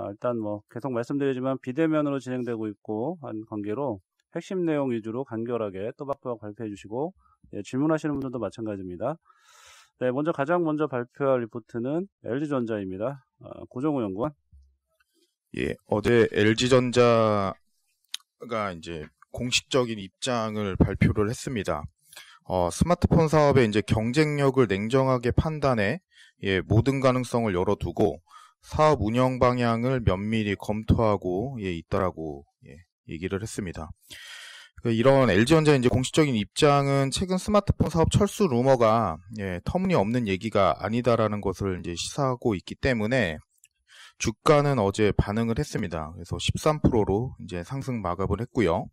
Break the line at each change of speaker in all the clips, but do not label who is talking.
일단 계속 말씀드리지만 비대면으로 진행되고 있고 한 관계로 핵심 내용 위주로 간결하게 또박또박 발표해 주시고, 질문하시는 분들도 마찬가지입니다. 네, 가장 먼저 발표할 리포트는 LG전자입니다. 고정우 연구원.
예, 어제 LG전자가 이제 공식적인 입장을 발표를 했습니다. 스마트폰 사업의 이제 경쟁력을 냉정하게 판단해 모든 가능성을 열어두고 사업 운영 방향을 면밀히 검토하고 있다라고 얘기를 했습니다. 이런 LG전자의 이제 공식적인 입장은 최근 스마트폰 사업 철수 루머가 터무니없는 얘기가 아니다라는 것을 이제 시사하고 있기 때문에 주가는 어제 반응을 했습니다. 그래서 13%로 이제 상승 마감을 했고요.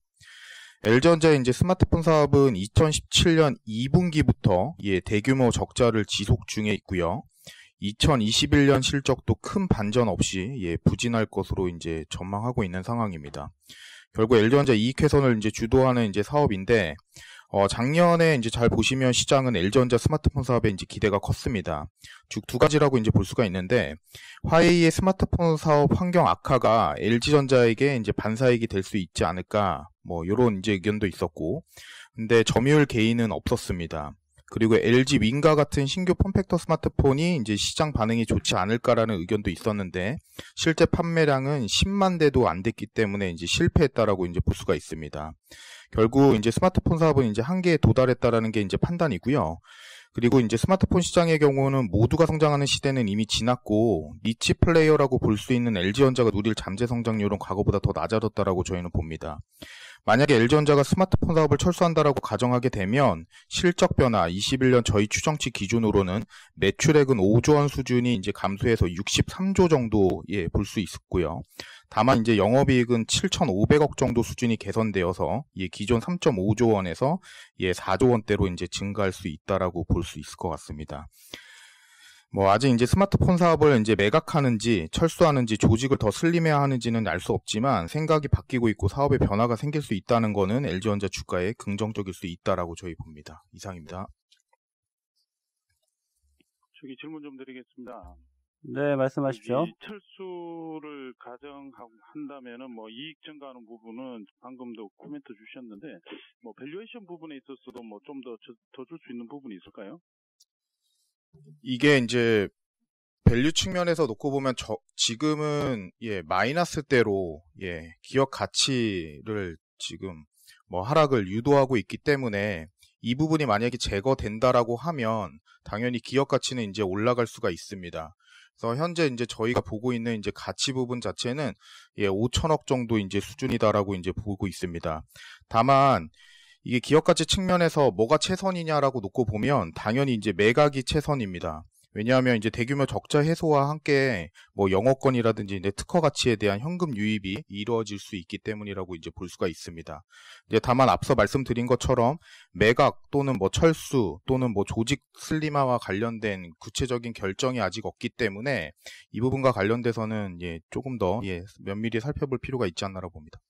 LG전자의 이제 스마트폰 사업은 2017년 2분기부터 대규모 적자를 지속 중에 있고요. 2021년 실적도 큰 반전 없이 부진할 것으로 이제 전망하고 있는 상황입니다. 결국 LG전자 이익 훼손을 이제 주도하는 이제 사업인데, 작년에 이제 잘 보시면 시장은 LG전자 스마트폰 사업에 이제 기대가 컸습니다. 즉 두 가지라고 이제 볼 수가 있는데, 화웨이의 스마트폰 사업 환경 악화가 LG전자에게 이제 반사익이 될 수 있지 않을까, 요런 이제 의견도 있었고, 근데 점유율 개인은 없었습니다. 그리고 LG 윙가 같은 신규 폼팩터 스마트폰이 이제 시장 반응이 좋지 않을까라는 의견도 있었는데, 실제 판매량은 10만 대도 안 됐기 때문에 이제 실패했다라고 이제 볼 수가 있습니다. 결국 이제 스마트폰 사업은 이제 한계에 도달했다라는 게 이제 판단이고요. 그리고 이제 스마트폰 시장의 경우는 모두가 성장하는 시대는 이미 지났고, 니치 플레이어라고 볼 수 있는 LG전자가 누릴 잠재 성장률은 과거보다 더 낮아졌다라고 저희는 봅니다. 만약에 LG전자가 스마트폰 사업을 철수한다라고 가정하게 되면 실적 변화 21년 저희 추정치 기준으로는 매출액은 5조 원 수준이 이제 감소해서 63조 정도 볼 수 있었고요. 다만 이제 영업이익은 7,500억 정도 수준이 개선되어서 기존 3.5조 원에서 4조 원대로 이제 증가할 수 있다라고 볼 수 있을 것 같습니다. 아직 이제 스마트폰 사업을 이제 매각하는지 철수하는지 조직을 더 슬림해야 하는지는 알 수 없지만 생각이 바뀌고 있고 사업에 변화가 생길 수 있다는 거는 LG전자 주가에 긍정적일 수 있다라고 저희 봅니다. 이상입니다.
저기 질문 좀 드리겠습니다.
네, 말씀하십시오.
철수를 가정한다면은 이익 증가하는 부분은 방금도 코멘트 주셨는데 밸류에이션 부분에 있어서도 좀 더 줄 수 있는 부분이 있을까요?
이게 이제 밸류 측면에서 놓고 보면 지금은 마이너스대로 기업 가치를 지금 하락을 유도하고 있기 때문에 이 부분이 만약에 제거된다라고 하면 당연히 기업 가치는 이제 올라갈 수가 있습니다. 그래서 현재 이제 저희가 보고 있는 이제 가치 부분 자체는 5천억 정도 이제 수준이다라고 이제 보고 있습니다. 다만 이게 기업 가치 측면에서 뭐가 최선이냐라고 놓고 보면 당연히 이제 매각이 최선입니다. 왜냐하면 이제 대규모 적자 해소와 함께 영업권이라든지 이제 특허 가치에 대한 현금 유입이 이루어질 수 있기 때문이라고 이제 볼 수가 있습니다. 이제 다만 앞서 말씀드린 것처럼 매각 또는 철수 또는 조직 슬림화와 관련된 구체적인 결정이 아직 없기 때문에 이 부분과 관련돼서는 조금 더 면밀히 살펴볼 필요가 있지 않나라고 봅니다.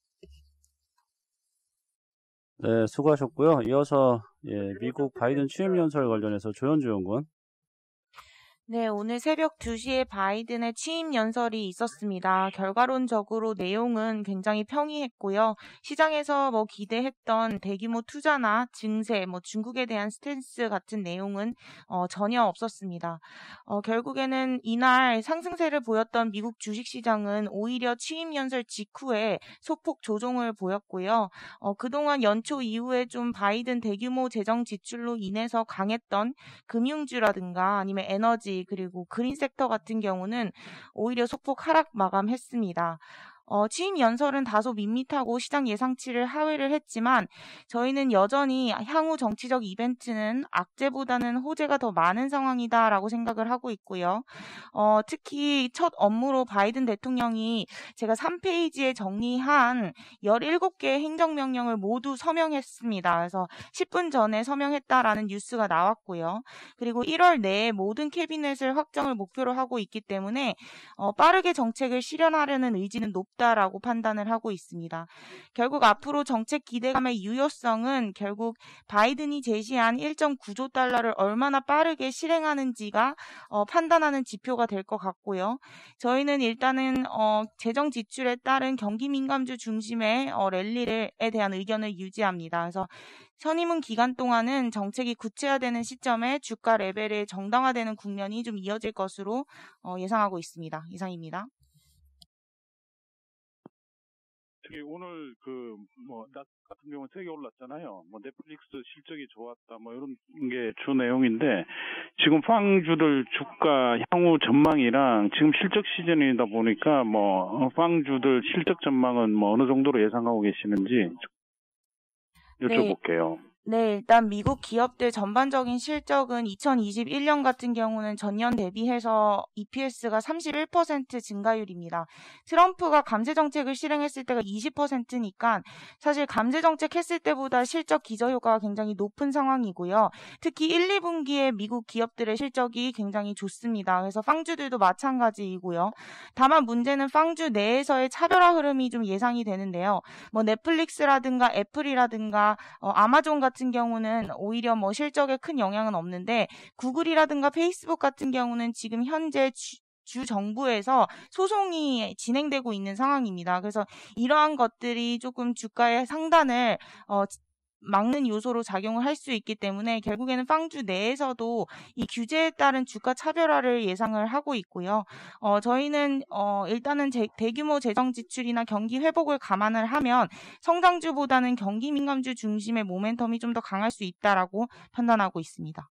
네, 수고하셨고요. 이어서 미국 바이든 취임 연설 관련해서 조현주 연구원.
네, 오늘 새벽 2시에 바이든의 취임 연설이 있었습니다. 결과론적으로 내용은 굉장히 평이했고요. 시장에서 기대했던 대규모 투자나 증세, 중국에 대한 스탠스 같은 내용은 전혀 없었습니다. 결국에는 이날 상승세를 보였던 미국 주식시장은 오히려 취임 연설 직후에 소폭 조정을 보였고요. 그동안 연초 이후에 좀 바이든 대규모 재정 지출로 인해서 강했던 금융주라든가 아니면 에너지 그리고 그린 섹터 같은 경우는 오히려 소폭 하락 마감했습니다. 취임 연설은 다소 밋밋하고 시장 예상치를 하회를 했지만 저희는 여전히 향후 정치적 이벤트는 악재보다는 호재가 더 많은 상황이다라고 생각을 하고 있고요. 특히 첫 업무로 바이든 대통령이 제가 3페이지에 정리한 17개의 행정명령을 모두 서명했습니다. 그래서 10분 전에 서명했다라는 뉴스가 나왔고요. 그리고 1월 내에 모든 캐비넷을 확정을 목표로 하고 있기 때문에 빠르게 정책을 실현하려는 의지는 높다. 높다라고 판단을 하고 있습니다. 결국 앞으로 정책 기대감의 유효성은 결국 바이든이 제시한 1.9조 달러를 얼마나 빠르게 실행하는지가 판단하는 지표가 될 것 같고요. 저희는 일단은 재정 지출에 따른 경기 민감주 중심의 랠리에 대한 의견을 유지합니다. 그래서 선임은 기간 동안은 정책이 구체화되는 시점에 주가 레벨의 정당화되는 국면이 좀 이어질 것으로 예상하고 있습니다. 이상입니다.
특히 오늘 나 같은 경우는 세게 올랐잖아요. 넷플릭스 실적이 좋았다, 이런 게 주 내용인데, 지금 빵주들 주가 향후 전망이랑 지금 실적 시즌이다 보니까 빵주들 실적 전망은 어느 정도로 예상하고 계시는지 여쭤볼게요.
네, 일단 미국 기업들 전반적인 실적은 2021년 같은 경우는 전년 대비해서 EPS가 31% 증가율입니다. 트럼프가 감세 정책을 실행했을 때가 20%니까 사실 감세 정책 했을 때보다 실적 기저효과가 굉장히 높은 상황이고요. 특히 1, 2분기에 미국 기업들의 실적이 굉장히 좋습니다. 그래서 빵주들도 마찬가지이고요. 다만 문제는 빵주 내에서의 차별화 흐름이 좀 예상이 되는데요. 넷플릭스라든가 애플이라든가 아마존 같은 경우는 오히려 실적에 큰 영향은 없는데, 구글이라든가 페이스북 같은 경우는 지금 현재 주 정부에서 소송이 진행되고 있는 상황입니다. 그래서 이러한 것들이 조금 주가의 상단을 막는 요소로 작용을 할 수 있기 때문에 결국에는 빵주 내에서도 이 규제에 따른 주가 차별화를 예상을 하고 있고요. 저희는 일단은 대규모 재정 지출이나 경기 회복을 감안을 하면 성장주보다는 경기 민감주 중심의 모멘텀이 좀 더 강할 수 있다라고 판단하고 있습니다.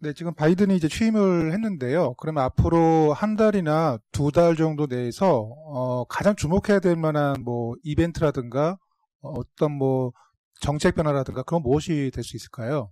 네, 지금 바이든이 이제 취임을 했는데요. 그러면 앞으로 한 달이나 2달 정도 내에서 가장 주목해야 될 만한 이벤트라든가 어떤 정책 변화라든가 그건 무엇이 될 수 있을까요?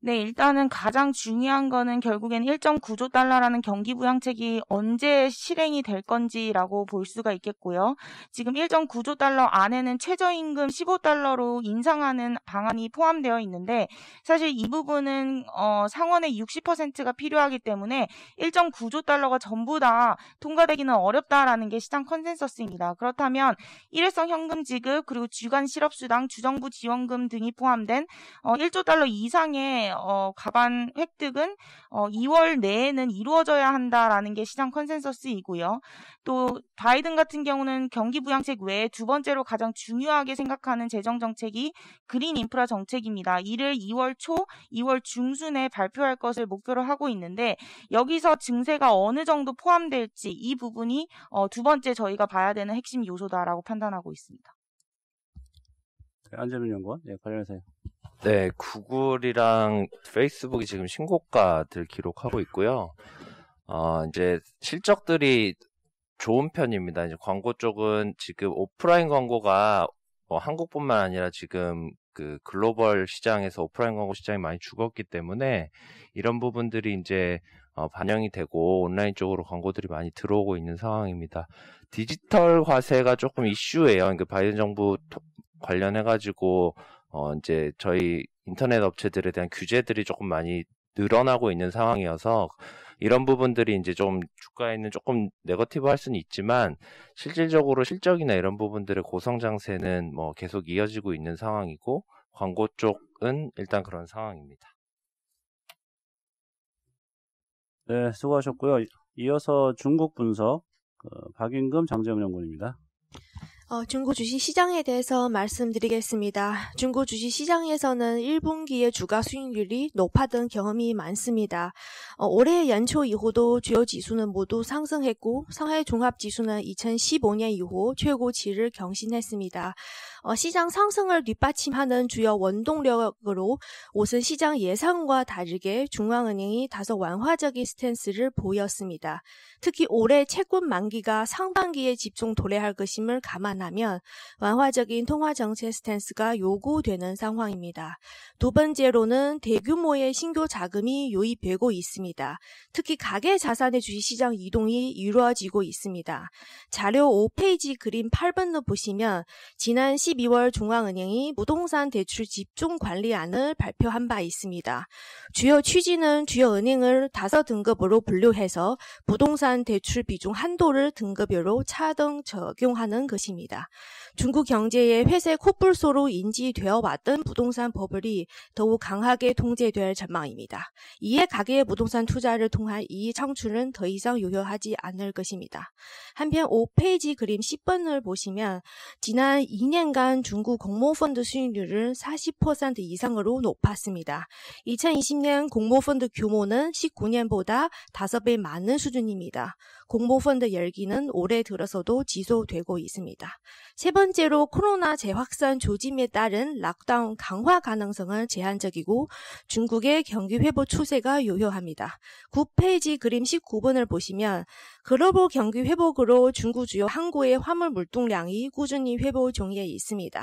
네, 일단은 가장 중요한 거는 결국엔 1.9조 달러라는 경기 부양책이 언제 실행이 될 건지라고 볼 수가 있겠고요. 지금 1.9조 달러 안에는 최저임금 15달러로 인상하는 방안이 포함되어 있는데, 사실 이 부분은 상원의 60%가 필요하기 때문에 1.9조 달러가 전부 다 통과되기는 어렵다라는 게 시장 컨센서스입니다. 그렇다면 일회성 현금 지급, 그리고 주간 실업수당, 주정부 지원금 등이 포함된 1조 달러 이상의 가반 획득은 2월 내에는 이루어져야 한다라는 게 시장 컨센서스이고요. 또 바이든 같은 경우는 경기 부양책 외에 두 번째로 가장 중요하게 생각하는 재정 정책이 그린 인프라 정책입니다. 이를 2월 초, 2월 중순에 발표할 것을 목표로 하고 있는데, 여기서 증세가 어느 정도 포함될지 이 부분이 두 번째 저희가 봐야 되는 핵심 요소다라고 판단하고 있습니다.
안재민 연구원, 관련해서요.
네, 구글이랑 페이스북이 지금 신고가들 기록하고 있고요. 이제 실적들이 좋은 편입니다. 이제 광고 쪽은 지금 오프라인 광고가 한국뿐만 아니라 지금 그 글로벌 시장에서 오프라인 광고 시장이 많이 죽었기 때문에 이런 부분들이 이제 반영이 되고 온라인 쪽으로 광고들이 많이 들어오고 있는 상황입니다. 디지털 과세가 조금 이슈예요. 그러니까 바이든 정부 관련해가지고 이제 저희 인터넷 업체들에 대한 규제들이 조금 많이 늘어나고 있는 상황이어서 이런 부분들이 이제 좀 주가에는 조금 네거티브 할 수는 있지만 실질적으로 실적이나 이런 부분들의 고성장세는 계속 이어지고 있는 상황이고 광고 쪽은 일단 그런 상황입니다.
네, 수고하셨고요. 이어서 중국 분석 박인금 장재훈 연구원입니다.
중국 주식시장에 대해서 말씀드리겠습니다. 중국 주식시장에서는 1분기의 주가 수익률이 높았던 경험이 많습니다. 올해 연초 이후도 주요 지수는 모두 상승했고 상하이 종합지수는 2015년 이후 최고치를 경신했습니다. 시장 상승을 뒷받침하는 주요 원동력으로 우선 시장 예상과 다르게 중앙은행이 다소 완화적인 스탠스를 보였습니다. 특히 올해 채권 만기가 상반기에 집중 도래할 것임을 감안하면 완화적인 통화정책 스탠스가 요구되는 상황입니다. 두 번째로는 대규모의 신규 자금이 유입되고 있습니다. 특히 가계자산의 주식시장 이동이 이루어지고 있습니다. 자료 5페이지 그림 8번을 보시면 지난 12월 중앙은행이 부동산 대출 집중 관리안을 발표한 바 있습니다. 주요 취지는 주요 은행을 5등급으로 분류해서 부동산 대출 비중 한도를 등급별로 차등 적용하는 것입니다. 중국 경제의 회색 콧불소로 인지되어 왔던 부동산 버블이 더욱 강하게 통제될 전망입니다. 이에 가계 부동산 투자를 통한 이익 창출은 더 이상 유효하지 않을 것입니다. 한편 5페이지 그림 10번을 보시면 지난 2년간 중국 공모펀드 수익률은 40% 이상으로 높았습니다. 2020년 공모펀드 규모는 19년보다 5배 많은 수준입니다. 공모펀드 열기는 올해 들어서도 지속되고 있습니다. 세 번째로 코로나 재확산 조짐에 따른 락다운 강화 가능성은 제한적이고 중국의 경기 회복 추세가 요요합니다. 9페이지 그림 19번을 보시면 글로벌 경기 회복으로 중국 주요 항구의 화물 물동량이 꾸준히 회복 중에 있습니다.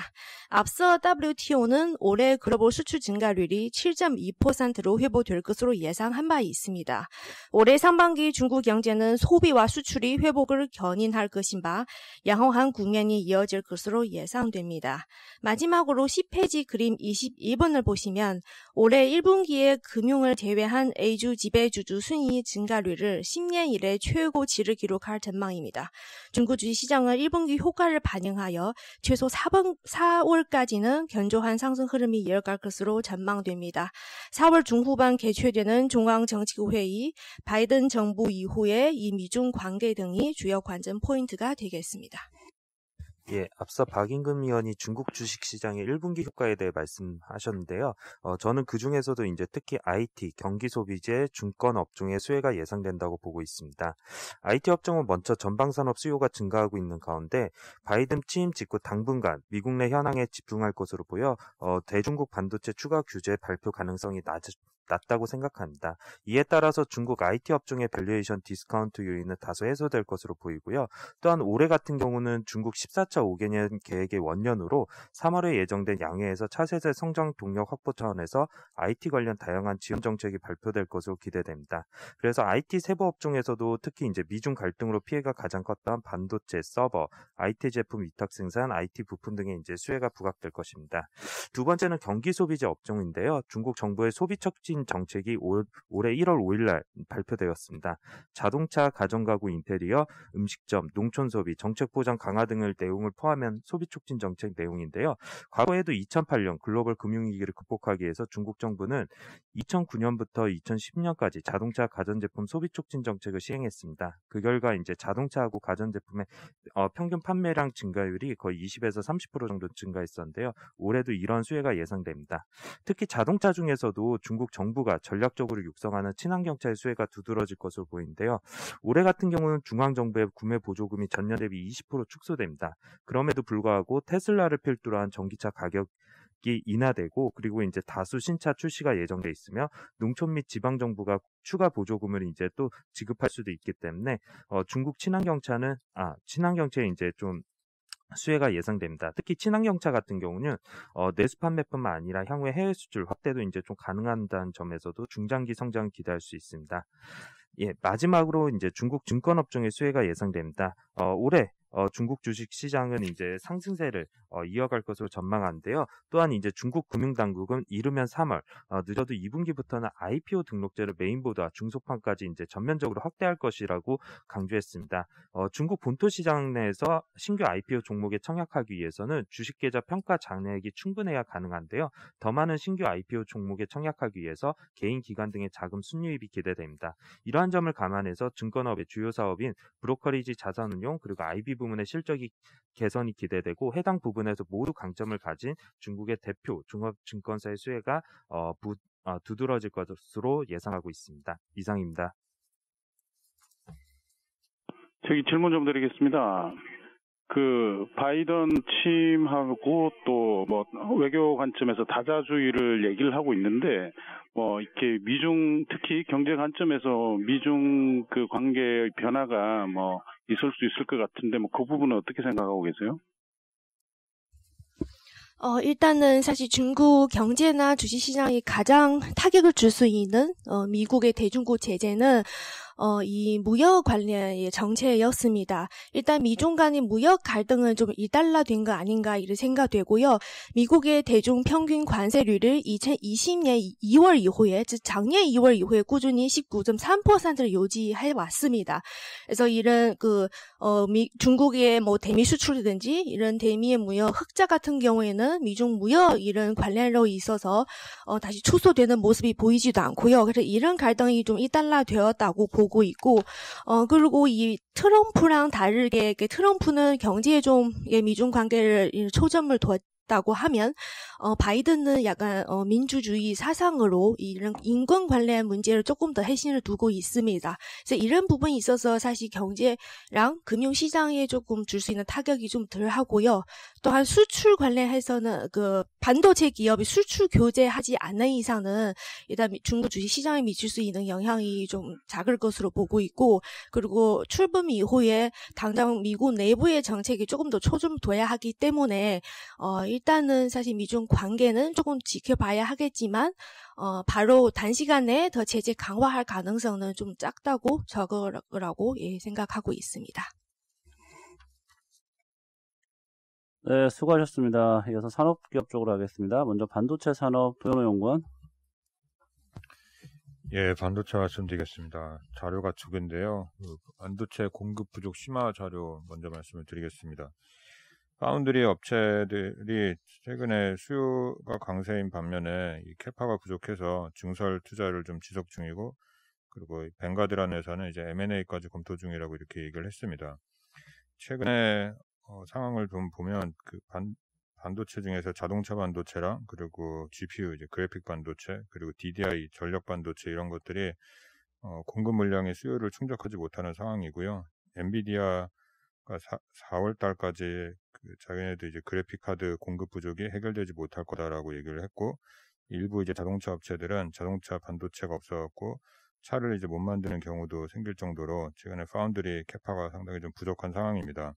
앞서 WTO는 올해 글로벌 수출 증가율이 7.2%로 회복될 것으로 예상한 바 있습니다. 올해 상반기 중국 경제는 소비와 수출이 회복을 견인할 것인 바 양호한 국면이 이어질 것으로 예상됩니다. 마지막으로 10페이지 그림 22번을 보시면 올해 1분기에 금융을 제외한 A주 지배주주 순이익 증가율을 10년 이래 최고치를 기록할 전망입니다. 중국 주식시장은 1분기 효과를 반영하여 최소 4월까지는 견조한 상승 흐름이 이어갈 것으로 전망됩니다. 4월 중후반 개최되는 중앙정치국회의, 바이든 정부 이후에 이 미중 관계 등이 주요 관전 포인트가 되겠습니다.
예, 앞서 박임금 위원이 중국 주식시장의 1분기 효과에 대해 말씀하셨는데요. 저는 그 중에서도 이제 특히 IT, 경기소비재, 중권 업종의 수혜가 예상된다고 보고 있습니다. IT 업종은 먼저 전방산업 수요가 증가하고 있는 가운데 바이든 취임 직후 당분간 미국 내 현황에 집중할 것으로 보여 대중국 반도체 추가 규제 발표 가능성이 낮다고 생각합니다. 이에 따라서 중국 IT 업종의 밸류에이션 디스카운트 요인은 다소 해소될 것으로 보이고요. 또한 올해 같은 경우는 중국 14차 5개년 계획의 원년으로 3월에 예정된 양회에서 차세대 성장 동력 확보 차원에서 IT 관련 다양한 지원 정책이 발표될 것으로 기대됩니다. 그래서 IT 세부 업종에서도 특히 이제 미중 갈등으로 피해가 가장 컸던 반도체, 서버, IT 제품 위탁 생산, IT 부품 등의 이제 수혜가 부각될 것입니다. 두 번째는 경기 소비재 업종인데요. 중국 정부의 소비 촉진 정책이 올해 1월 5일 날 발표되었습니다. 자동차, 가정가구, 인테리어, 음식점, 농촌 소비, 정책 보장 강화 등을 내용을 포함한 소비 촉진 정책 내용인데요. 과거에도 2008년 글로벌 금융위기를 극복하기 위해서 중국 정부는 2009년부터 2010년까지 자동차, 가전제품 소비 촉진 정책을 시행했습니다. 그 결과 이제 자동차하고 가전제품의 평균 판매량 증가율이 거의 20에서 30% 정도 증가했었는데요. 올해도 이런 수혜가 예상됩니다. 특히 자동차 중에서도 중국 정부가 전략적으로 육성하는 친환경차의 수혜가 두드러질 것으로 보이는데요. 올해 같은 경우는 중앙정부의 구매 보조금이 전년 대비 20% 축소됩니다. 그럼에도 불구하고 테슬라를 필두로 한 전기차 가격이 인하되고 그리고 이제 다수 신차 출시가 예정돼 있으며 농촌 및 지방 정부가 추가 보조금을 이제 또 지급할 수도 있기 때문에 중국 친환경차에 이제 좀 수혜가 예상됩니다. 특히 친환경차 같은 경우는 내수 판매뿐만 아니라 향후에 해외 수출 확대도 이제 좀 가능하다는 점에서도 중장기 성장을 기대할 수 있습니다. 예, 마지막으로 이제 중국 증권 업종의 수혜가 예상됩니다. 올해 중국 주식 시장은 이제 상승세를 이어갈 것으로 전망하는데요. 또한 이제 중국 금융당국은 이르면 3월, 늦어도 2분기부터는 IPO 등록제를 메인보드와 중소판까지 이제 전면적으로 확대할 것이라고 강조했습니다. 중국 본토 시장 내에서 신규 IPO 종목에 청약하기 위해서는 주식계좌 평가 잔액이 충분해야 가능한데요. 더 많은 신규 IPO 종목에 청약하기 위해서 개인 기관 등의 자금 순유입이 기대됩니다. 이러한 점을 감안해서 증권업의 주요 사업인 브로커리지 자산운용 그리고 IB 부문의 실적이 개선이 기대되고 해당 부분에서 모두 강점을 가진 중국의 대표 종합증권사의 수혜가 두드러질 것으로 예상하고 있습니다. 이상입니다.
저기 질문 좀 드리겠습니다. 그 바이든 취임하고 또 뭐 외교 관점에서 다자주의를 얘기를 하고 있는데 이렇게 미중 특히 경제 관점에서 미중 그 관계의 변화가 있을 수 있을 것 같은데 그 부분은 어떻게 생각하고 계세요?
일단은 사실 중국 경제나 주식시장이 가장 타격을 줄 수 있는 미국의 대중국 제재는 이 무역 관련의 정책이었습니다. 일단 미중 간의 무역 갈등은 좀 일단락된 거 아닌가 이런 생각되고요. 미국의 대중 평균 관세율을 2020년 2월 이후에, 즉 작년 2월 이후에 꾸준히 19.3%를 유지해 왔습니다. 그래서 이런 중국의 뭐 대미 수출이든지 이런 대미의 무역 흑자 같은 경우에는 미중 무역 이런 관련으로 있어서 다시 축소되는 모습이 보이지도 않고요. 그래서 이런 갈등이 좀 일단락되었다고 보고 있고, 그리고 이 트럼프랑 다르게 트럼프는 경제에 좀 미중 관계를 초점을 뒀다고 하면 바이든은 약간 민주주의 사상으로 이런 인권 관련 문제를 조금 더 핵심을 두고 있습니다. 그래서 이런 부분이 있어서 사실 경제랑 금융시장에 조금 줄 수 있는 타격이 좀 덜 하고요. 또한 수출 관련해서는 반도체 기업이 수출 교제하지 않는 이상은 일단 중국 주식 시장에 미칠 수 있는 영향이 좀 작을 것으로 보고 있고, 그리고 출범 이후에 당장 미국 내부의 정책이 조금 더 초점 둬야 하기 때문에 일단은 사실 미중 관계는 조금 지켜봐야 하겠지만 바로 단시간에 더 제재 강화할 가능성은 좀 작다고 적으라고 생각하고 있습니다.
네, 수고하셨습니다. 이어서 산업기업 쪽으로 하겠습니다. 먼저 반도체 산업 도현호 연구원.
예, 반도체 말씀드리겠습니다. 자료가 두 개인데요. 반도체 공급 부족 심화 자료 먼저 말씀을 드리겠습니다. 파운드리 업체들이 최근에 수요가 강세인 반면에 이 캐파가 부족해서 증설 투자를 좀 지속 중이고, 그리고 뱅가드란에서는 이제 M&A까지 검토 중이라고 이렇게 얘기를 했습니다. 최근에 상황을 좀 보면 반도체 중에서 자동차 반도체랑 그리고 GPU, 이제 그래픽 반도체, 그리고 DDI 전력 반도체 이런 것들이 공급 물량의 수요를 충족하지 못하는 상황이고요. 엔비디아가 4월 달까지 자기네도 이제 그래픽 카드 공급 부족이 해결되지 못할 거다라고 얘기를 했고, 일부 이제 자동차 업체들은 자동차 반도체가 없어갖고 차를 이제 못 만드는 경우도 생길 정도로 최근에 파운드리 캐파가 상당히 좀 부족한 상황입니다.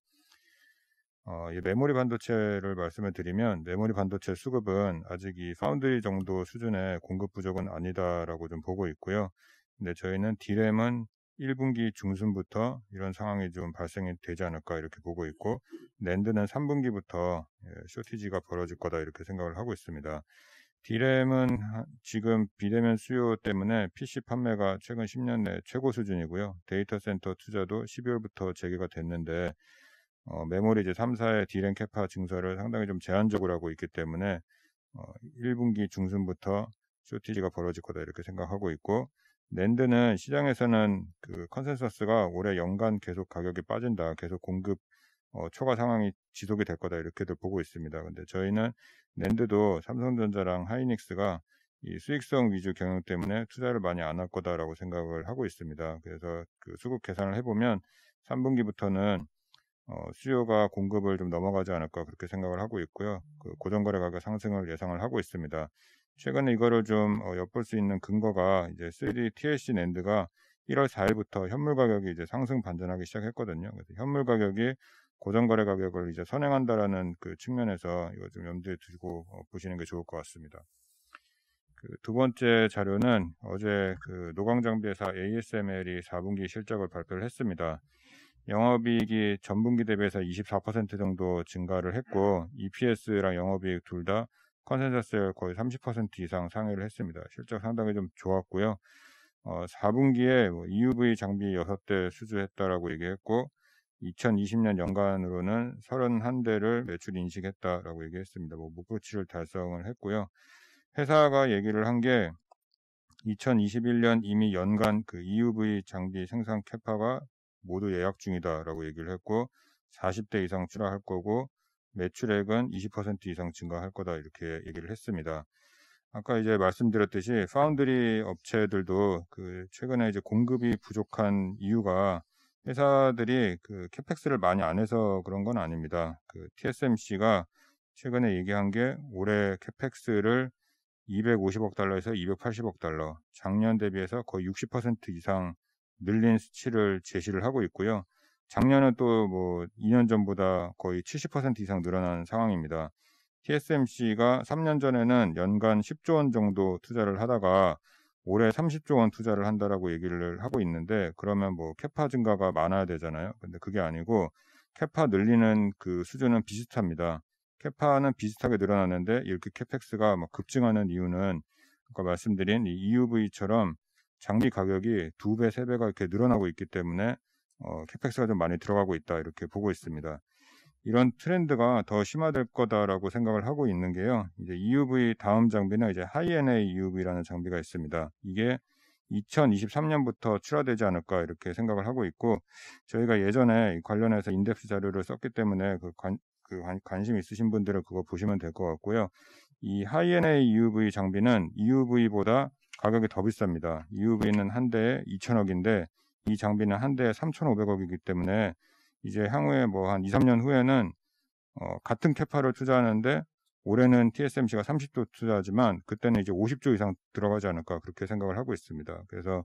이 메모리 반도체를 말씀을 드리면, 메모리 반도체 수급은 아직 이 파운드리 정도 수준의 공급 부족은 아니다라고 좀 보고 있고요. 근데 저희는 D램은 1분기 중순부터 이런 상황이 좀 발생이 되지 않을까 이렇게 보고 있고, 낸드는 3분기부터 쇼티지가 벌어질 거다 이렇게 생각을 하고 있습니다. D램은 지금 비대면 수요 때문에 PC 판매가 최근 10년 내 최고 수준이고요. 데이터 센터 투자도 12월부터 재개가 됐는데, 메모리 이제 3사의 D램 캐파 증설을 상당히 좀 제한적으로 하고 있기 때문에 1분기 중순부터 쇼티지가 벌어질 거다 이렇게 생각하고 있고, 낸드는 시장에서는 컨센서스가 올해 연간 계속 가격이 빠진다, 계속 공급 초과 상황이 지속이 될 거다 이렇게들 보고 있습니다. 근데 저희는 낸드도 삼성전자랑 하이닉스가 이 수익성 위주 경영 때문에 투자를 많이 안 할 거다라고 생각을 하고 있습니다. 그래서 수급 계산을 해보면 3분기부터는 수요가 공급을 좀 넘어가지 않을까 그렇게 생각을 하고 있고요. 고정거래 가격 상승을 예상을 하고 있습니다. 최근에 이거를 좀 엿볼 수 있는 근거가 이제 3D TLC 낸드가 1월 4일부터 현물 가격이 이제 상승 반전하기 시작했거든요. 그래서 현물 가격이 고정거래 가격을 이제 선행한다라는 측면에서 이거 좀 염두에 두고 보시는 게 좋을 것 같습니다. 두 번째 자료는 어제 노광장비회사 ASML이 4분기 실적을 발표를 했습니다. 영업이익이 전분기 대비해서 24% 정도 증가를 했고, EPS랑 영업이익 둘 다 컨센서스를 거의 30% 이상 상회를 했습니다. 실적 상당히 좀 좋았고요. 4분기에 EUV 장비 6대 수주했다라고 얘기했고, 2020년 연간으로는 31대를 매출 인식했다라고 얘기했습니다. 목표치를 달성을 했고요. 회사가 얘기를 한 게 2021년 이미 연간 EUV 장비 생산 캐파가 모두 예약 중이다라고 얘기를 했고, 40대 이상 출하할 거고, 매출액은 20% 이상 증가할 거다 이렇게 얘기를 했습니다. 아까 이제 말씀드렸듯이 파운드리 업체들도 최근에 이제 공급이 부족한 이유가 회사들이 캐펙스를 많이 안 해서 그런 건 아닙니다. TSMC가 최근에 얘기한 게 올해 캐펙스를 250억 달러에서 280억 달러, 작년 대비해서 거의 60% 이상 늘린 수치를 제시를 하고 있고요. 작년은 또 2년 전보다 거의 70% 이상 늘어난 상황입니다. TSMC가 3년 전에는 연간 10조 원 정도 투자를 하다가 올해 30조 원 투자를 한다라고 얘기를 하고 있는데 그러면 뭐 캐파 증가가 많아야 되잖아요. 근데 그게 아니고 캐파 늘리는 그 수준은 비슷합니다. 캐파는 비슷하게 늘어났는데 이렇게 캐펙스가 막 급증하는 이유는 아까 말씀드린 이 EUV처럼 장비 가격이 2배, 3배가 이렇게 늘어나고 있기 때문에 캐펙스가 좀 많이 들어가고 있다 이렇게 보고 있습니다. 이런 트렌드가 더 심화될 거다라고 생각을 하고 있는 게요. 이제 EUV 다음 장비는 이제 하이-NA EUV라는 장비가 있습니다. 이게 2023년부터 출하되지 않을까 이렇게 생각을 하고 있고 저희가 예전에 관련해서 인덱스 자료를 썼기 때문에 관심 있으신 분들은 그거 보시면 될 것 같고요. 이 하이-NA EUV 장비는 EUV보다 가격이 더 비쌉니다. EUV는 한 대에 2,000억인데 이 장비는 한 대에 3,500억이기 때문에 이제 향후에 뭐 한 2, 3년 후에는 같은 캐파를 투자하는데 올해는 TSMC가 30조 투자하지만 그때는 이제 50조 이상 들어가지 않을까 그렇게 생각을 하고 있습니다. 그래서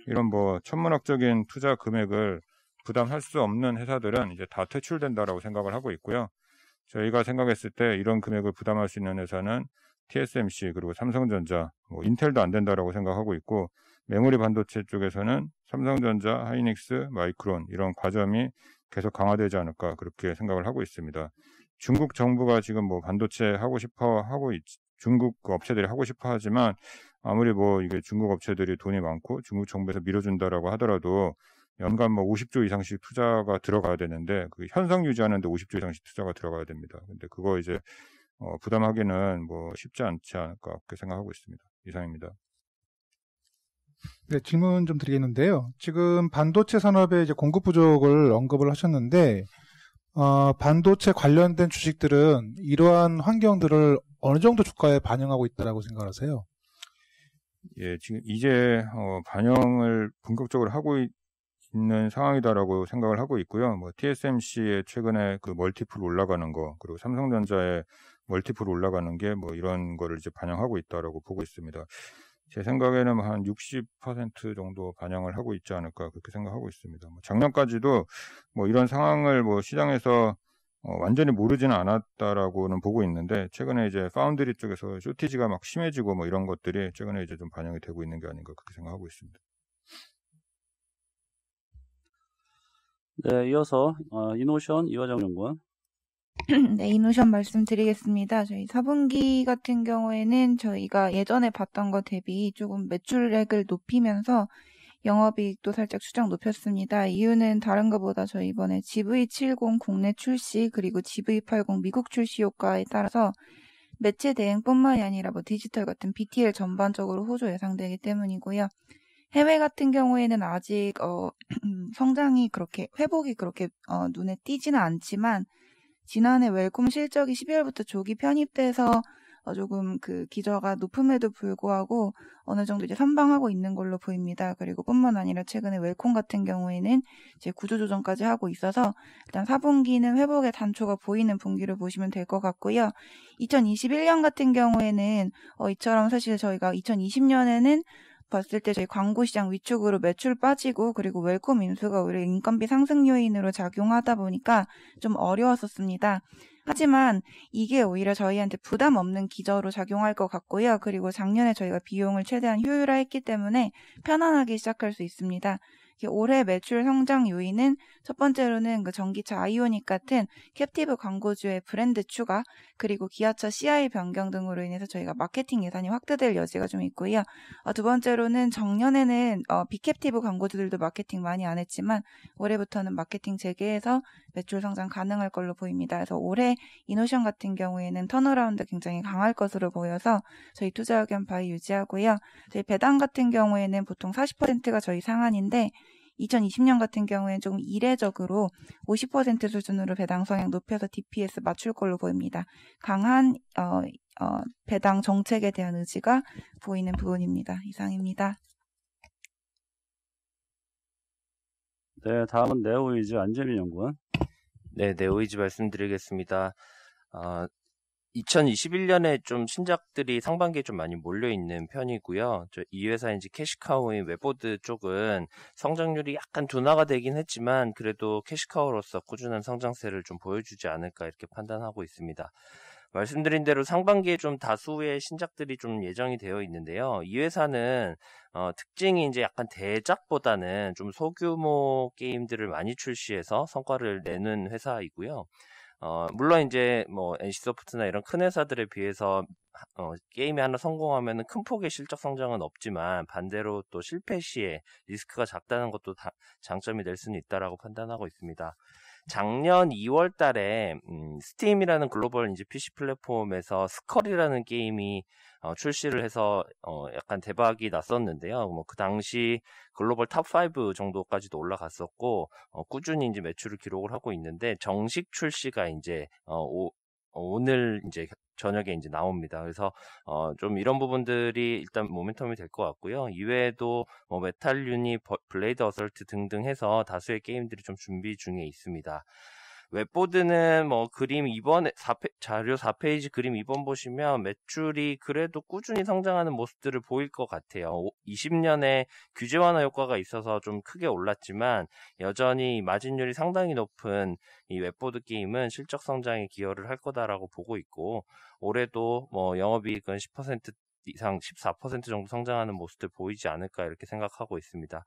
이런 뭐 천문학적인 투자 금액을 부담할 수 없는 회사들은 이제 다 퇴출된다라고 생각을 하고 있고요. 저희가 생각했을 때 이런 금액을 부담할 수 있는 회사는 TSMC 그리고 삼성전자, 뭐 인텔도 안 된다라고 생각하고 있고 메모리 반도체 쪽에서는 삼성전자, 하이닉스, 마이크론 이런 과점이 계속 강화되지 않을까 그렇게 생각을 하고 있습니다. 중국 정부가 지금 뭐 반도체 하고 싶어 하고 중국 업체들이 하고 싶어 하지만 아무리 뭐 이게 중국 업체들이 돈이 많고 중국 정부에서 밀어준다라고 하더라도 연간 뭐 50조 이상씩 투자가 들어가야 되는데 그 현상 유지하는데 50조 이상씩 투자가 들어가야 됩니다. 근데 그거 이제 부담하기는 뭐 쉽지 않지 않을까 그렇게 생각하고 있습니다. 이상입니다.
네, 질문 좀 드리겠는데요. 지금 반도체 산업의 이제 공급 부족을 언급을 하셨는데, 반도체 관련된 주식들은 이러한 환경들을 어느 정도 주가에 반영하고 있다라고 생각하세요?
예, 지금 이제 반영을 본격적으로 하고 있는 상황이다라고 생각을 하고 있고요. 뭐 TSMC의 최근에 그 멀티플 올라가는 거, 그리고 삼성전자의 멀티플 올라가는 게 뭐 이런 거를 이제 반영하고 있다라고 보고 있습니다. 제 생각에는 한 60% 정도 반영을 하고 있지 않을까 그렇게 생각하고 있습니다. 작년까지도 뭐 이런 상황을 뭐 시장에서 완전히 모르지는 않았다라고는 보고 있는데 최근에 이제 파운드리 쪽에서 쇼티지가 막 심해지고 뭐 이런 것들이 최근에 이제 좀 반영이 되고 있는 게 아닌가 그렇게 생각하고 있습니다.
네, 이어서 이노션 이화정 연구원.
네, 이노션 말씀드리겠습니다. 저희 4분기 같은 경우에는 저희가 예전에 봤던 것 대비 조금 매출액을 높이면서 영업이익도 살짝 추정 높였습니다. 이유는 다른 것보다 저희 이번에 GV70 국내 출시 그리고 GV80 미국 출시 효과에 따라서 매체 대행뿐만이 아니라 뭐 디지털 같은 BTL 전반적으로 호조 예상되기 때문이고요. 해외 같은 경우에는 아직 성장이 그렇게 회복이 그렇게 눈에 띄지는 않지만 지난해 웰콤 실적이 12월부터 조기 편입돼서 조금 그 기저가 높음에도 불구하고 어느 정도 이제 선방하고 있는 걸로 보입니다. 그리고 뿐만 아니라 최근에 웰콤 같은 경우에는 이제 구조조정까지 하고 있어서 일단 4분기는 회복의 단초가 보이는 분기로 보시면 될 것 같고요. 2021년 같은 경우에는 이처럼 사실 저희가 2020년에는 봤을 때 저희 광고 시장 위축으로 매출 빠지고 그리고 웰콤 인수가 오히려 인건비 상승 요인으로 작용하다 보니까 좀 어려웠었습니다. 하지만 이게 오히려 저희한테 부담 없는 기저로 작용할 것 같고요. 그리고 작년에 저희가 비용을 최대한 효율화했기 때문에 편안하게 시작할 수 있습니다. 올해 매출 성장 요인은 첫 번째로는 그 전기차 아이오닉 같은 캡티브 광고주의 브랜드 추가 그리고 기아차 CI 변경 등으로 인해서 저희가 마케팅 예산이 확대될 여지가 좀 있고요. 두 번째로는 작년에는 비캡티브 광고주들도 마케팅 많이 안 했지만 올해부터는 마케팅 재개해서 매출 성장 가능할 걸로 보입니다. 그래서 올해 이노션 같은 경우에는 턴어라운드 굉장히 강할 것으로 보여서 저희 투자 의견 바이 유지하고요. 저희 배당 같은 경우에는 보통 40%가 저희 상한인데 2020년 같은 경우에는 조금 이례적으로 50% 수준으로 배당 성향 높여서 DPS 맞출 걸로 보입니다. 강한 배당 정책에 대한 의지가 보이는 부분입니다. 이상입니다.
네, 다음은 네오이즈 안재민 연구원.
네, 네오이즈 말씀드리겠습니다. 2021년에 좀 신작들이 상반기에 좀 많이 몰려있는 편이고요. 이 회사인지 캐시카우인 웹보드 쪽은 성장률이 약간 둔화가 되긴 했지만 그래도 캐시카우로서 꾸준한 성장세를 좀 보여주지 않을까 이렇게 판단하고 있습니다. 말씀드린 대로 상반기에 좀 다수의 신작들이 좀 예정이 되어 있는데요. 이 회사는 특징이 이제 약간 대작보다는 좀 소규모 게임들을 많이 출시해서 성과를 내는 회사이고요. 물론 이제 뭐 NC소프트나 이런 큰 회사들에 비해서 게임이 하나 성공하면 큰 폭의 실적 성장은 없지만 반대로 또 실패 시에 리스크가 작다는 것도 장점이 될 수는 있다라고 판단하고 있습니다. 작년 2월 달에 스팀이라는 글로벌 이제 PC 플랫폼에서 스컬이라는 게임이 출시를 해서 약간 대박이 났었는데요. 뭐 그 당시 글로벌 탑5 정도까지도 올라갔었고 꾸준히 이제 매출을 기록을 하고 있는데 정식 출시가 이제 오늘 이제 저녁에 이제 나옵니다. 그래서 좀 이런 부분들이 일단 모멘텀이 될 것 같고요. 이외에도 뭐 메탈 유니, 블레이드 어설트 등등 해서 다수의 게임들이 좀 준비 중에 있습니다. 웹보드는 뭐 그림 2번 자료 4페이지 그림 2번 보시면 매출이 그래도 꾸준히 성장하는 모습들을 보일 것 같아요. 20년에 규제 완화 효과가 있어서 좀 크게 올랐지만 여전히 마진율이 상당히 높은 이 웹보드 게임은 실적 성장에 기여를 할 거다라고 보고 있고 올해도 뭐 영업이익은 10% 이상 14% 정도 성장하는 모습들 보이지 않을까 이렇게 생각하고 있습니다.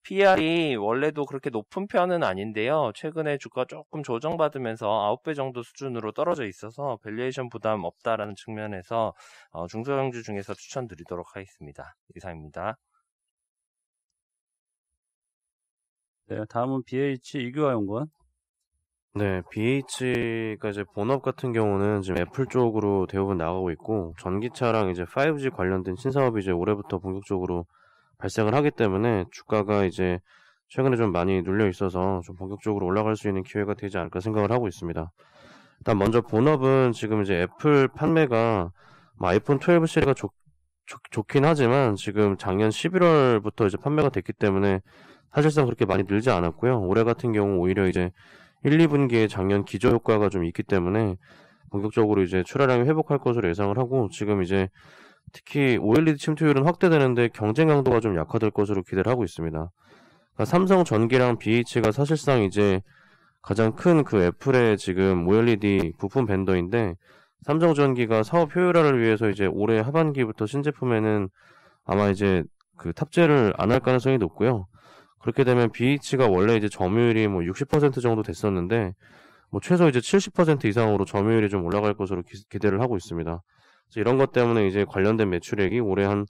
PR이 원래도 그렇게 높은 편은 아닌데요. 최근에 주가 조금 조정받으면서 9배 정도 수준으로 떨어져 있어서 밸류에이션 부담 없다라는 측면에서 중소형주 중에서 추천드리도록 하겠습니다. 이상입니다.
네, 다음은 BH 이규화 연구원.
네, BH가 이제 본업 같은 경우는 지금 애플 쪽으로 대부분 나가고 있고, 전기차랑 이제 5G 관련된 신사업이 이제 올해부터 본격적으로 발생을 하기 때문에 주가가 이제 최근에 좀 많이 눌려 있어서 좀 본격적으로 올라갈 수 있는 기회가 되지 않을까 생각을 하고 있습니다. 일단 먼저 본업은 지금 이제 애플 판매가 뭐 아이폰 12 시리즈가 좋긴 하지만 지금 작년 11월부터 이제 판매가 됐기 때문에 사실상 그렇게 많이 늘지 않았고요. 올해 같은 경우 오히려 이제 1, 2분기에 작년 기저 효과가 좀 있기 때문에 본격적으로 이제 출하량이 회복할 것으로 예상을 하고 지금 이제 특히 OLED 침투율은 확대되는데 경쟁 강도가 좀 약화될 것으로 기대를 하고 있습니다. 그러니까 삼성 전기랑 BH가 사실상 이제 가장 큰 그 애플의 지금 OLED 부품 벤더인데 삼성 전기가 사업 효율화를 위해서 이제 올해 하반기부터 신제품에는 아마 이제 그 탑재를 안 할 가능성이 높고요. 그렇게 되면 BH가 원래 이제 점유율이 뭐 60% 정도 됐었는데 뭐 최소 이제 70% 이상으로 점유율이 좀 올라갈 것으로 기대를 하고 있습니다. 이런 것 때문에 이제 관련된 매출액이 올해 한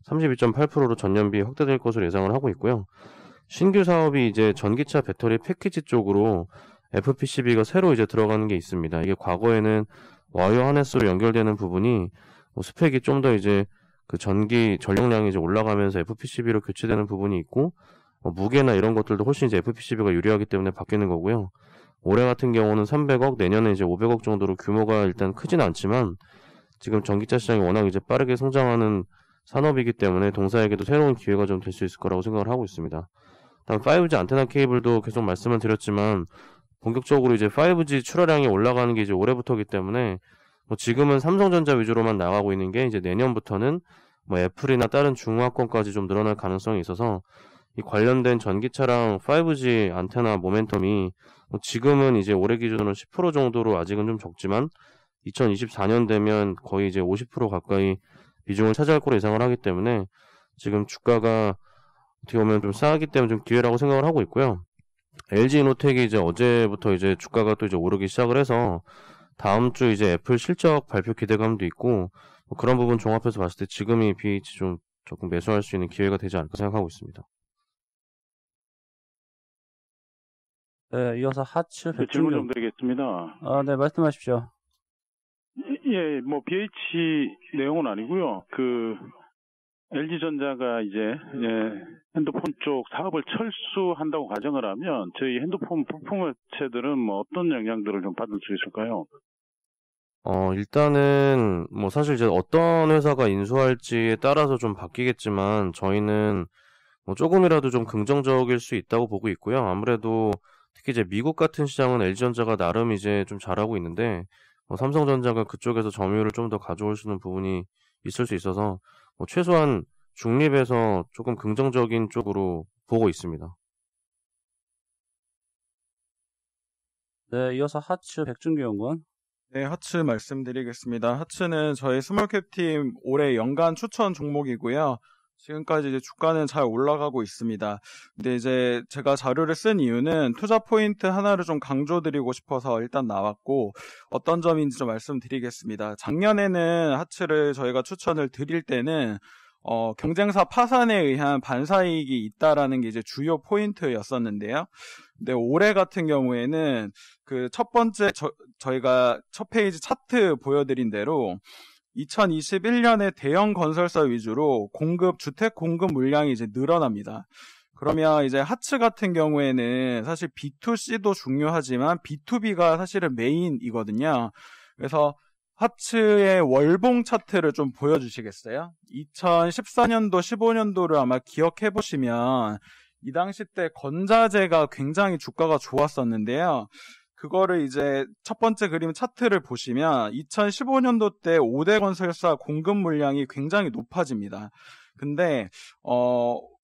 32.8%로 전년비 확대될 것으로 예상을 하고 있고요. 신규 사업이 이제 전기차 배터리 패키지 쪽으로 FPCB가 새로 이제 들어가는 게 있습니다. 이게 과거에는 와이어 하네스로 연결되는 부분이 뭐 스펙이 좀 더 이제 그 전기 전력량이 이제 올라가면서 FPCB로 교체되는 부분이 있고 무게나 이런 것들도 훨씬 이제 FPCB가 유리하기 때문에 바뀌는 거고요. 올해 같은 경우는 300억, 내년에 이제 500억 정도로 규모가 일단 크진 않지만 지금 전기차 시장이 워낙 이제 빠르게 성장하는 산업이기 때문에 동사에게도 새로운 기회가 좀 될 수 있을 거라고 생각을 하고 있습니다. 다음 5G 안테나 케이블도 계속 말씀을 드렸지만 본격적으로 이제 5G 출하량이 올라가는 게 이제 올해부터이기 때문에 뭐 지금은 삼성전자 위주로만 나가고 있는 게 이제 내년부터는 뭐 애플이나 다른 중화권까지 좀 늘어날 가능성이 있어서 이 관련된 전기차랑 5G 안테나 모멘텀이 뭐 지금은 이제 올해 기준으로 10% 정도로 아직은 좀 적지만 2024년 되면 거의 이제 50% 가까이 비중을 차지할 거로 예상을 하기 때문에 지금 주가가 어떻게 보면 좀 싸기 때문에 좀 기회라고 생각을 하고 있고요. LG이노텍이 이제 어제부터 이제 주가가 또 이제 오르기 시작을 해서 다음 주 이제 애플 실적 발표 기대감도 있고 뭐 그런 부분 종합해서 봤을 때 지금이 BH 좀 조금 매수할 수 있는 기회가 되지 않을까 생각하고 있습니다.
네, 이어서 하츠
네, 질문 좀 드리겠습니다.
네, 말씀하십시오.
예, 뭐 BH 내용은 아니고요. 그 LG전자가 이제 핸드폰 쪽 사업을 철수한다고 가정을 하면 저희 핸드폰 부품업체들은 뭐 어떤 영향들을 좀 받을 수 있을까요?
일단은 뭐 사실 이제 어떤 회사가 인수할지에 따라서 좀 바뀌겠지만 저희는 뭐 조금이라도 좀 긍정적일 수 있다고 보고 있고요. 아무래도 특히 이제 미국 같은 시장은 LG전자가 나름 이제 좀 잘하고 있는데 삼성전자가 그쪽에서 점유율을 좀 더 가져올 수 있는 부분이 있을 수 있어서 뭐 최소한 중립에서 조금 긍정적인 쪽으로 보고 있습니다.
네, 이어서 하츠 백준규 연구원.
네, 하츠 말씀드리겠습니다. 하츠는 저희 스몰캡팀 올해 연간 추천 종목이고요. 지금까지 이제 주가는 잘 올라가고 있습니다. 근데 이제 제가 자료를 쓴 이유는 투자 포인트 하나를 좀 강조드리고 싶어서 일단 나왔고, 어떤 점인지 좀 말씀드리겠습니다. 작년에는 하츠를 저희가 추천을 드릴 때는 경쟁사 파산에 의한 반사이익이 있다라는 게 이제 주요 포인트였었는데요. 근데 올해 같은 경우에는 그 첫 번째 저희가 첫 페이지 차트 보여드린 대로 2021년에 대형 건설사 위주로 주택 공급 물량이 이제 늘어납니다. 그러면 이제 하츠 같은 경우에는 사실 B2C도 중요하지만 B2B가 사실은 메인이거든요. 그래서 하츠의 월봉 차트를 좀 보여주시겠어요? 2014년도, 15년도를 아마 기억해 보시면 이 당시 때 건자재가 굉장히 주가가 좋았었는데요. 그거를 이제 첫 번째 그림 차트를 보시면 2015년도 때 5대 건설사 공급 물량이 굉장히 높아집니다. 근데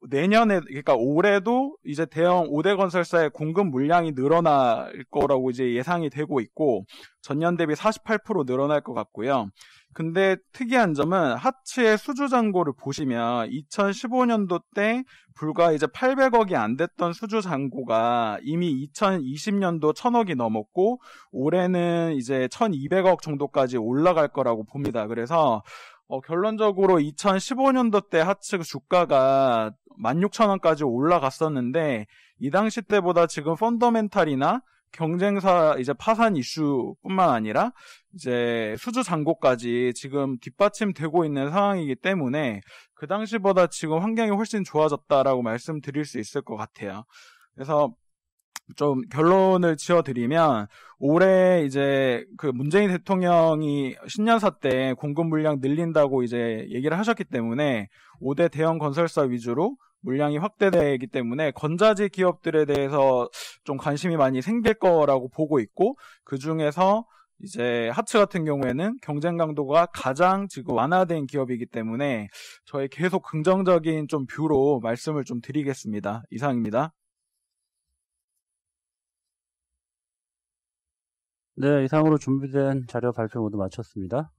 내년에, 그러니까 올해도 이제 대형 5대 건설사의 공급 물량이 늘어날 거라고 이제 예상이 되고 있고, 전년 대비 48% 늘어날 것 같고요. 근데 특이한 점은 하츠의 수주 잔고를 보시면 2015년도 때 불과 이제 800억이 안 됐던 수주 잔고가 이미 2020년도 1000억이 넘었고, 올해는 이제 1200억 정도까지 올라갈 거라고 봅니다. 그래서 결론적으로 2015년도 때 하츠 주가가 16,000원까지 올라갔었는데, 이 당시 때보다 지금 펀더멘탈이나 경쟁사 이제 파산 이슈뿐만 아니라 이제 수주 잔고까지 지금 뒷받침되고 있는 상황이기 때문에 그 당시보다 지금 환경이 훨씬 좋아졌다라고 말씀드릴 수 있을 것 같아요. 그래서 좀 결론을 지어드리면, 올해 이제 그 문재인 대통령이 신년사 때 공급 물량 늘린다고 이제 얘기를 하셨기 때문에 5대 대형 건설사 위주로 물량이 확대되기 때문에 건자재 기업들에 대해서 좀 관심이 많이 생길 거라고 보고 있고, 그 중에서 이제 하츠 같은 경우에는 경쟁 강도가 가장 지금 완화된 기업이기 때문에 저희 계속 긍정적인 좀 뷰로 말씀을 좀 드리겠습니다. 이상입니다.
네, 이상으로 준비된 자료 발표 모두 마쳤습니다.